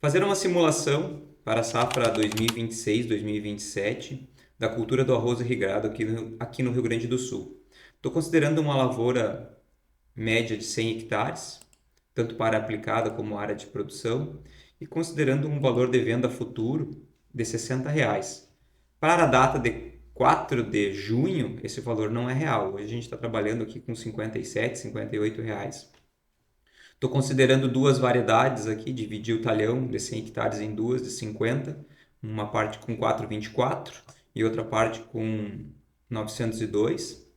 Fazer uma simulação para a safra 2026-2027 da cultura do arroz irrigado aqui no Rio Grande do Sul. Estou considerando uma lavoura média de 100 hectares, tanto para aplicada como área de produção, e considerando um valor de venda futuro de R$ 60. Para a data de 4 de junho, esse valor não é real. Hoje a gente está trabalhando aqui com R$ 57, R$ 58. Estou considerando duas variedades aqui, dividi o talhão de 100 hectares em duas de 50, uma parte com 4,24 e outra parte com 902,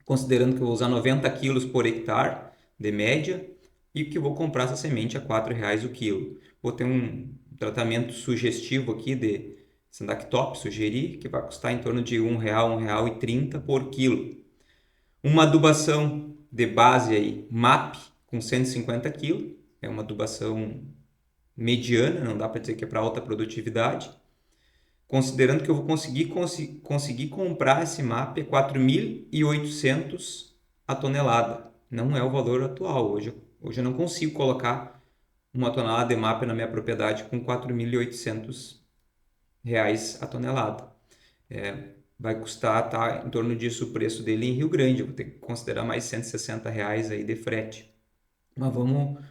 considerando que eu vou usar 90 quilos por hectare de média e que vou comprar essa semente a R$ 4,00 o quilo. Vou ter um tratamento sugestivo aqui de Sandactop, sugeri, que vai custar em torno de R$ 1,00, R$ 1,30 por quilo. Uma adubação de base aí, MAP, com 150 kg, é uma adubação mediana, não dá para dizer que é para alta produtividade. Considerando que eu vou conseguir comprar esse MAP a 4.800 a tonelada. Não é o valor atual. Hoje eu não consigo colocar uma tonelada de MAP na minha propriedade com R$ 4.800 a tonelada. Vai custar em torno disso o preço dele em Rio Grande. Eu vou ter que considerar mais R$ 160 aí de frete. Mas vamos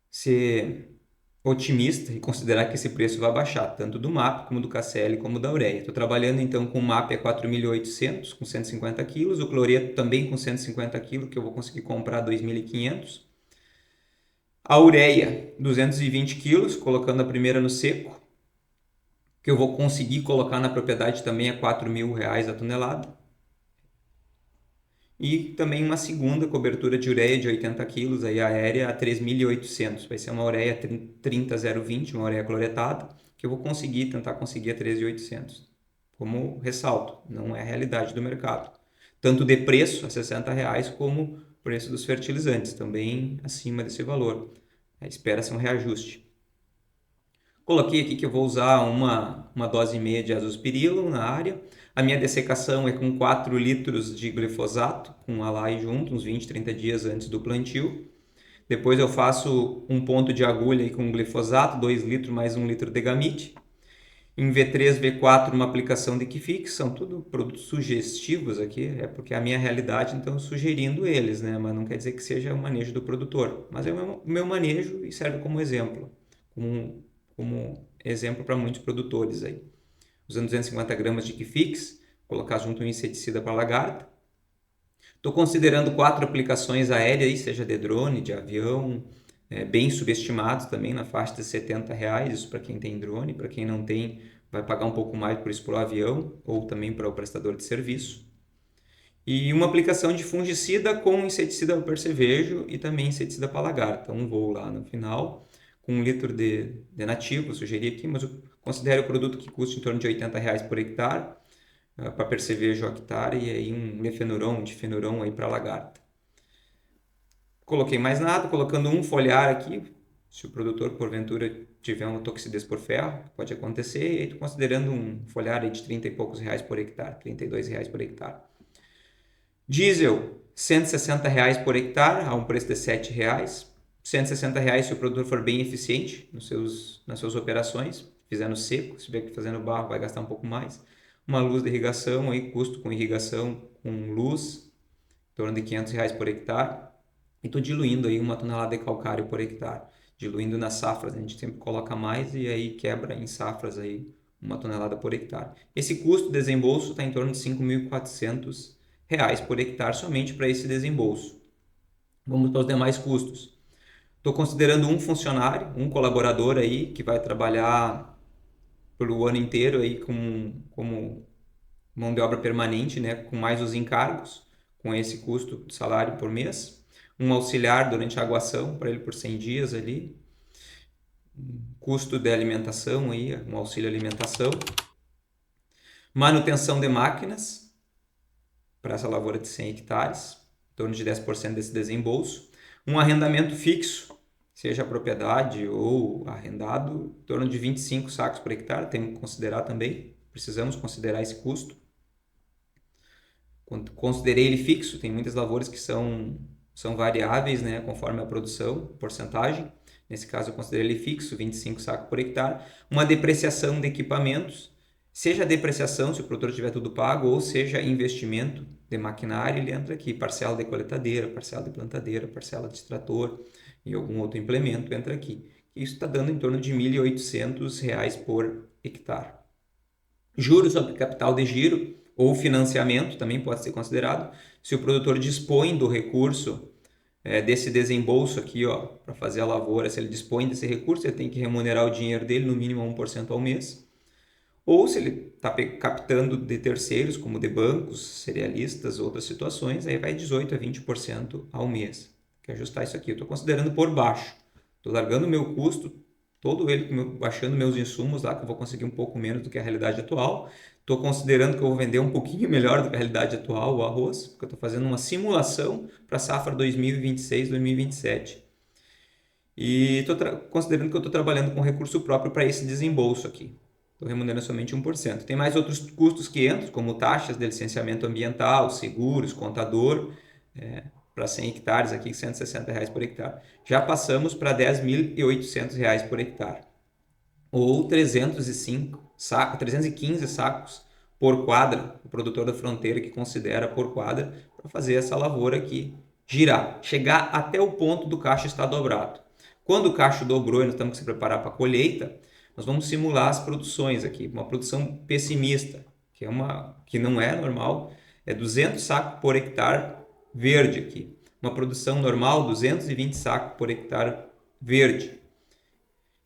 ser otimista e considerar que esse preço vai baixar, tanto do MAP como do KCl como da ureia. Estou trabalhando então com o MAP a 4.800 com 150 quilos, o cloreto também com 150 quilos, que eu vou conseguir comprar 2.500. A ureia, 220 quilos, colocando a primeira no seco, que eu vou conseguir colocar na propriedade também a R$ 4.000 a tonelada. E também uma segunda cobertura de ureia de 80 kg aí aérea a 3.800. Vai ser uma ureia 30020, uma ureia cloretada, que eu vou tentar conseguir a 13.800. Como ressalto, não é a realidade do mercado. Tanto de preço a R$ 60, como preço dos fertilizantes, também acima desse valor. Espera-se um reajuste. Coloquei aqui que eu vou usar uma dose e meia de azospirilo na área. A minha dessecação é com 4 litros de glifosato, com alai junto, uns 20, 30 dias antes do plantio. Depois eu faço um ponto de agulha com glifosato, 2 litros mais 1 litro de gamite. Em V3, V4, uma aplicação de Kifix, são tudo produtos sugestivos aqui, é porque é a minha realidade, então sugerindo eles, né? Mas não quer dizer que seja o manejo do produtor. Mas é o meu manejo e serve como exemplo, como exemplo para muitos produtores aí. Usando 250 gramas de Kifix, colocar junto um inseticida para lagarta. Estou considerando 4 aplicações aéreas, aí, seja de drone, de avião, bem subestimados também, na faixa de R$ 70, isso para quem tem drone, para quem não tem, vai pagar um pouco mais por isso para o avião, ou também para o prestador de serviço. E uma aplicação de fungicida com inseticida para percevejo e também inseticida para lagarta. Um voo lá no final, com 1 litro de nativo, eu sugeri aqui, mas eu considero o produto que custa em torno de R$ 80 por hectare, para percevejo hectare, e aí um lefenuron, difenuron aí para lagarta. Coloquei mais nada, colocando um foliar aqui, se o produtor porventura tiver uma toxidez por ferro, pode acontecer, e aí estou considerando um foliar aí de 30 e poucos reais por hectare, R$ 32 por hectare. Diesel, R$ 160 por hectare, a um preço de R$ 7. R$ 160 se o produtor for bem eficiente nas suas operações, fizer no seco, se tiver que fazer no barro vai gastar um pouco mais. Uma luz de irrigação, aí, custo com irrigação com luz, em torno de R$ 500 por hectare. E estou diluindo aí 1 tonelada de calcário por hectare. Diluindo nas safras, a gente sempre coloca mais e aí quebra em safras aí 1 tonelada por hectare. Esse custo de desembolso está em torno de R$ 5.400 por hectare somente para esse desembolso. Vamos para os demais custos. Estou considerando um funcionário, um colaborador aí que vai trabalhar pelo ano inteiro aí como mão de obra permanente, né, com mais os encargos, com esse custo de salário por mês. Um auxiliar durante a aguação para ele por 100 dias ali. Custo de alimentação aí, um auxílio alimentação. Manutenção de máquinas para essa lavoura de 100 hectares, em torno de 10% desse desembolso. Um arrendamento fixo, seja a propriedade ou arrendado, em torno de 25 sacos por hectare, temos que considerar também, precisamos considerar esse custo. Considerei ele fixo, tem muitas lavouras que são variáveis, né, conforme a produção, porcentagem. nesse caso eu considero ele fixo, 25 sacos por hectare, uma depreciação de equipamentos, seja depreciação, se o produtor tiver tudo pago, ou seja investimento de maquinário, ele entra aqui, parcela de coletadeira, parcela de plantadeira, parcela de extrator e algum outro implemento entra aqui. Isso está dando em torno de R$ 1.800 por hectare. Juros sobre capital de giro ou financiamento também pode ser considerado. Se o produtor dispõe do recurso, desse desembolso aqui, para fazer a lavoura, se ele dispõe desse recurso, ele tem que remunerar o dinheiro dele no mínimo 1% ao mês. Ou se ele está captando de terceiros, como de bancos, cerealistas, outras situações, aí vai 18% a 20% ao mês. Tem que ajustar isso aqui. Eu estou considerando por baixo. Estou largando o meu custo, todo ele baixando meus insumos lá, que eu vou conseguir um pouco menos do que a realidade atual. Estou considerando que eu vou vender um pouquinho melhor do que a realidade atual, o arroz, porque eu estou fazendo uma simulação para a safra 2026-2027. E estou considerando que eu estou trabalhando com recurso próprio para esse desembolso aqui. Estou remunerando somente 1%. Tem mais outros custos que entram, como taxas de licenciamento ambiental, seguros, contador, para 100 hectares aqui, R$ 160 por hectare. Já passamos para R$ 10.800 por hectare. Ou 315 sacos por quadra, o produtor da fronteira que considera por quadra, para fazer essa lavoura aqui girar, chegar até o ponto do cacho estar dobrado. Quando o cacho dobrou e nós temos que se preparar para a colheita, nós vamos simular as produções aqui, uma produção pessimista, que não é normal, é 200 sacos por hectare verde aqui. Uma produção normal, 220 sacos por hectare verde.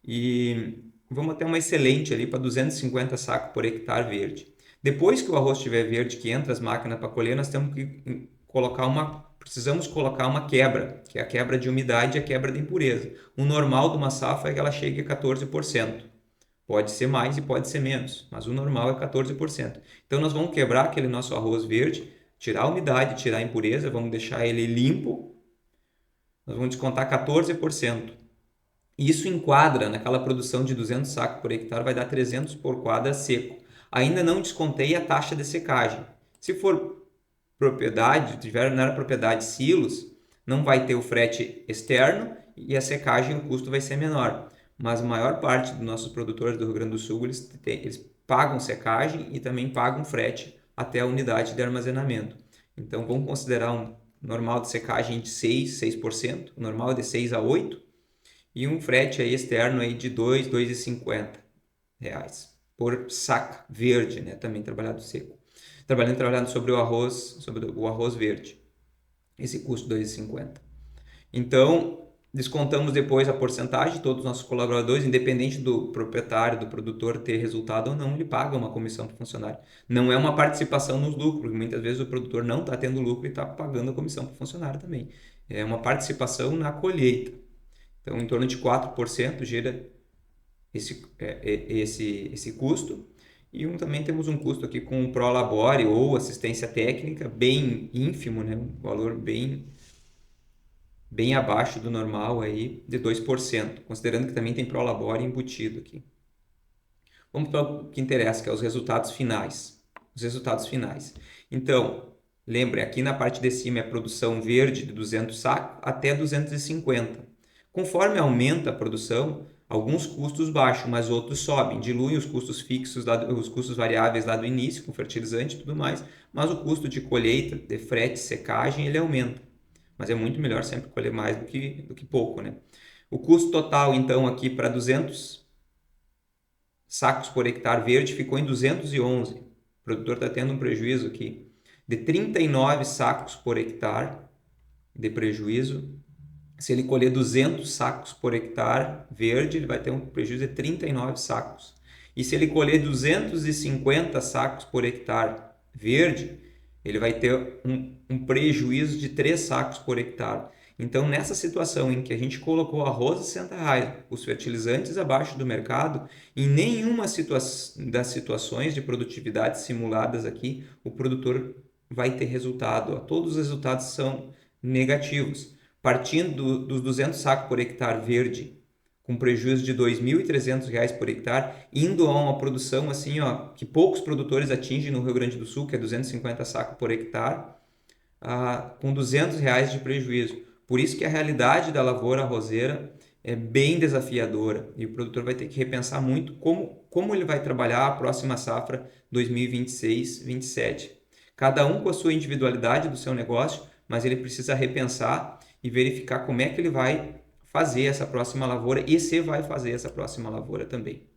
E vamos ter uma excelente ali para 250 sacos por hectare verde. Depois que o arroz estiver verde, que entra as máquinas para colher, nós temos que precisamos colocar uma quebra, que é a quebra de umidade e a quebra de impureza. O normal de uma safra é que ela chegue a 14%. Pode ser mais e pode ser menos, mas o normal é 14%. Então nós vamos quebrar aquele nosso arroz verde, tirar a umidade, tirar a impureza, vamos deixar ele limpo, nós vamos descontar 14%. Isso enquadra naquela produção de 200 sacos por hectare, vai dar 300 por quadra seco. Ainda não descontei a taxa de secagem. Se for propriedade, tiver na propriedade silos, não vai ter o frete externo e a secagem, o custo vai ser menor. Mas a maior parte dos nossos produtores do Rio Grande do Sul, eles pagam secagem e também pagam frete até a unidade de armazenamento. Então, vamos considerar um normal de secagem de 6%, o normal é de 6 a 8%, e um frete aí externo aí de R$ 2,50 por saca verde, né? Também trabalhado seco. Trabalhando sobre o arroz verde. Esse custo R$ 2,50. Então, descontamos depois a porcentagem de todos os nossos colaboradores, independente do proprietário, do produtor ter resultado ou não, ele paga uma comissão para o funcionário. Não é uma participação nos lucros, porque muitas vezes o produtor não está tendo lucro e está pagando a comissão para o funcionário também. É uma participação na colheita. Então, em torno de 4% gira esse custo. E também temos um custo aqui com o Prolabore ou assistência técnica, bem ínfimo, né? Um valor bem abaixo do normal, aí, de 2%, considerando que também tem Prolabore embutido aqui. Vamos para o que interessa, que é os resultados finais. Então, lembrem, aqui na parte de cima é a produção verde de 200 sacos até 250. Conforme aumenta a produção, alguns custos baixam, mas outros sobem, diluem os custos fixos, os custos variáveis lá do início, com fertilizante e tudo mais, mas o custo de colheita, de frete, secagem, ele aumenta. Mas é muito melhor sempre colher mais do que pouco, né? O custo total, então, aqui para 200 sacos por hectare verde ficou em 211. O produtor está tendo um prejuízo aqui de 39 sacos por hectare de prejuízo. Se ele colher 200 sacos por hectare verde, ele vai ter um prejuízo de 39 sacos. E se ele colher 250 sacos por hectare verde, ele vai ter um prejuízo de 3 sacos por hectare. Então, nessa situação em que a gente colocou arroz a R$60, os fertilizantes abaixo do mercado, em nenhuma das situações de produtividade simuladas aqui, o produtor vai ter resultado. Todos os resultados são negativos. Partindo dos 200 sacos por hectare verde, com prejuízo de R$ 2.300 por hectare, indo a uma produção assim, que poucos produtores atingem no Rio Grande do Sul, que é 250 sacos por hectare, com R$ 200 de prejuízo. Por isso que a realidade da lavoura arrozeira é bem desafiadora e o produtor vai ter que repensar muito como ele vai trabalhar a próxima safra 2026-27. Cada um com a sua individualidade do seu negócio, mas ele precisa repensar e verificar como é que ele vai fazer essa próxima lavoura e se vai fazer essa próxima lavoura também.